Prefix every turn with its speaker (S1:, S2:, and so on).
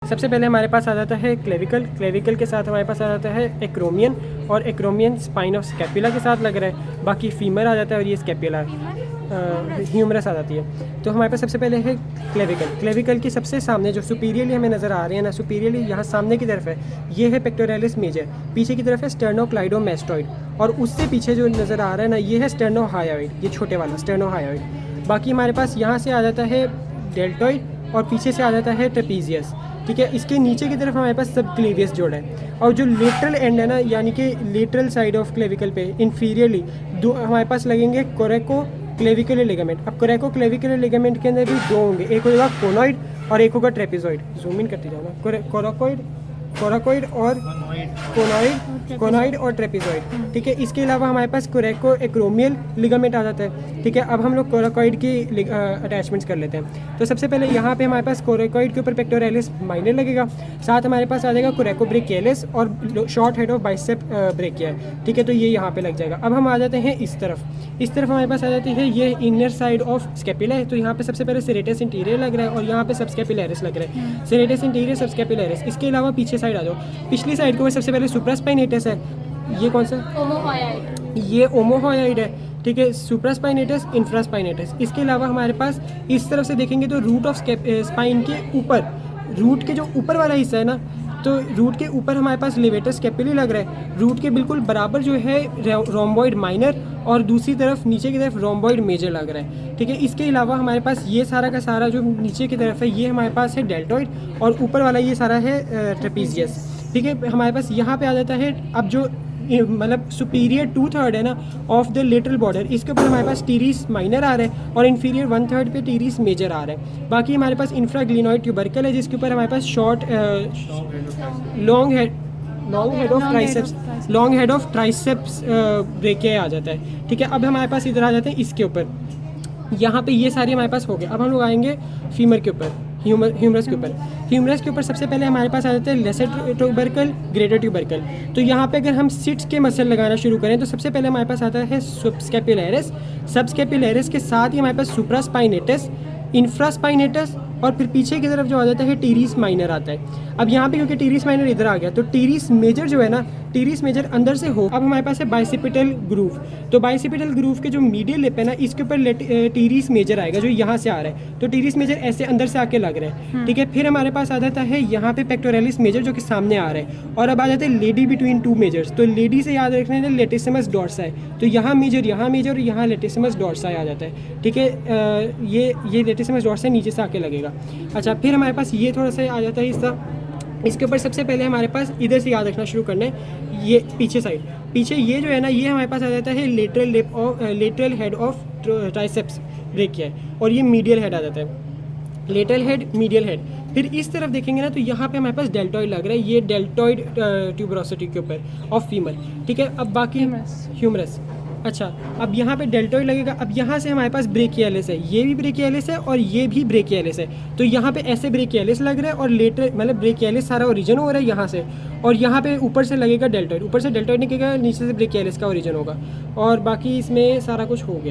S1: सबसे पहले हमारे पास आ जाता है क्लेविकल। क्लेविकल के साथ हमारे पास आ जाता है एक्रोमियन, और एक्रोमियन स्पाइन ऑफ स्कैपुला के साथ लग रहा है। बाकी फीमर आ जाता है और ये स्कैपुला ह्यूमरस आ जाती है। तो हमारे पास सबसे पहले है क्लेविकल। क्लेविकल की सबसे सामने जो सुपीरियरली हमें नज़र आ रहे हैं ना, सुपीरियरली यहाँ सामने की तरफ है, ये है पेक्टोरालिस मेजर। पीछे की तरफ है स्टर्नोक्लाइडोमेस्टोइड, और उससे पीछे जो नज़र आ रहा है ना, ये है स्टर्नोहायोइड, ये छोटे वाला स्टर्नोहायोइड। बाकी हमारे पास यहाँ से आ जाता है डेल्टोइड, और पीछे से आ जाता है ट्रेपीजियस। ठीक है, इसके नीचे की तरफ हमारे पास सब क्लेवियस जोड़ है, और जो लेटरल एंड है ना, यानी कि लेटरल साइड ऑफ क्लेविकल पे इंफीरियरली दो हमारे पास लगेंगे कोरेको क्लेविकुलर लिगामेंट। अब कोरेको क्लेविकुलर लिगामेंट के अंदर भी दो होंगे, एक होगा कोनॉइड और एक होगा ट्रेपेजॉइड। जूम इन करते जाना, कोराकोइड और कोनॉइड और ट्रेपेजॉइड। ठीक है, इसके अलावा हमारे पास कोरेको एक्रोमियल लिगामेंट आ जाता है। ठीक है, अब हम लोग कोराकोइड की अटैचमेंट्स कर लेते हैं। तो सबसे पहले यहाँ पे हमारे पास कोराकोइड के ऊपर पेक्टोरालिस माइनर लगेगा, साथ हमारे पास आ जाएगा कोरेको ब्रेकियलिस और short head of bicep brachia. ठीक है, तो ये यहाँ पे लग जाएगा। अब हम आ जाते हैं इस तरफ हमारे पास आ जाती है ये इनर साइड ऑफ स्कैपुला है। तो यहाँ पे सबसे पहले सेरेटस इंटीरियर लग रहा है, और यहाँ पे सबस्कैपुलरिस लग रहा है। Serratus interior, subscapularis. इसके अलावा पीछे साइड आ जाओ, पिछली साइड को सबसे पहले सुप्रास्पाइनेटस है। ये कौन सा? ये ओमोहॉयड है। ठीक है, सुप्रास्पाइनेटस, इंफ्रास्पाइनेटस। इसके अलावा हमारे पास इस तरफ से देखेंगे तो रूट ऑफ स्पाइन के ऊपर, रूट के जो ऊपर वाला हिस्सा है ना, तो रूट के ऊपर हमारे पास लेवेटस स्कैपुली लग रहा है। रूट के बिल्कुल बराबर जो है रोम्बॉइड माइनर, और दूसरी तरफ नीचे की तरफ रोम्बॉइड मेजर लग रहा है। ठीक है, इसके अलावा हमारे पास ये सारा का सारा जो नीचे की तरफ है, ये हमारे पास है डेल्टॉइड, और ऊपर वाला ये सारा है ट्रेपीजियस। ठीक है, हमारे पास यहाँ पे आ जाता है अब जो मतलब सुपीरियर 2/3 है ना ऑफ द लेटरल बॉर्डर, इसके ऊपर हमारे पास टीरीस माइनर आ रहा है, और इन्फीरियर 1/3 पे टीरीस मेजर आ रहा है। बाकी हमारे पास इंफ्राग्लिनोइड ट्यूबरकल है, जिसके ऊपर हमारे पास short long head of triceps brachii आ जाता है। ठीक है, अब हमारे पास इधर आ जाते हैं इसके ऊपर, यहाँ पे ये सारी हमारे पास हो गए। अब हम लोग आएंगे फीमर के ऊपर, ह्यूमरस के ऊपर। ह्यूमरस के ऊपर सबसे पहले हमारे पास आ जाता है लेसर ट्यूबरकल, ग्रेटर ट्यूबरकल। तो यहाँ पे अगर हम सिट्स के मसल लगाना शुरू करें तो सबसे पहले हमारे पास आता है सबस्कैपुलरिस। सबस्कैपुलरिस के साथ ही हमारे पास सुप्रास्पाइनेटस, इंफ्रास्पाइनेटस, और फिर पीछे की तरफ जो आ जाता है टीरीस माइनर आता है। अब यहाँ पे क्योंकि टीरीस माइनर इधर आ गया, तो टीरीस मेजर जो है ना, टीरीस मेजर अंदर से हो। अब हमारे पास है बाइसिपिटल ग्रूव। तो बाइसिपिटल ग्रूव के जो मीडियल लिप है ना, इसके ऊपर टीरीस मेजर आएगा, जो यहाँ से आ रहा है। तो टीरीस मेजर ऐसे अंदर से आके लग रहा है। ठीक है, फिर हमारे पास आ जाता है यहाँ पे पेक्टोरालिस मेजर, जो कि सामने आ रहा है। और अब आ जाते हैं लेडी बिटवीन टू मेजर्स। तो लेडी से याद रखना है लेटिसिमस डॉर्साई, तो यहाँ मेजर और यहाँ लेटिसिमस डॉर्साई आ जाता है। ठीक है, ये लेटिसिमस डॉर्साई नीचे से आके लगेगा। अच्छा, फिर हमारे पास ये थोड़ा सा आ जाता है हिस्सा, इसके ऊपर सबसे पहले हमारे पास इधर से याद रखना शुरू करना है, ये पीछे साइड, पीछे ये जो है ना, ये हमारे पास आ जाता है lateral head of triceps brachia है, और ये मीडियल हेड आ जाता है, लेटरल हेड, मीडियल हेड। फिर इस तरफ देखेंगे ना, तो यहाँ पे हमारे पास डेल्टॉइड लग रहा है, ये डेल्टॉइड ट्यूबरोसिटी के ऊपर ऑफ फीमर। ठीक है, अब बाकी ह्यूमरस। अच्छा, अब यहाँ पे डेल्टॉइड लगेगा। अब यहाँ से हमारे पास ब्रेकियलिस है, ये भी ब्रेकियलिस है और ये भी ब्रेकियलिस है। तो यहाँ पे ऐसे ब्रेकियलिस लग रहा है, और लेटर मतलब ब्रेकियलिस सारा ओरिजिन हो रहा है यहाँ से, और यहाँ पे ऊपर से लगेगा डेल्टॉइड, ऊपर से डेल्टॉइड निकलेगा, नीचे से ब्रेकियलिस का ओरिजिन होगा, और बाकी इसमें सारा कुछ हो गया।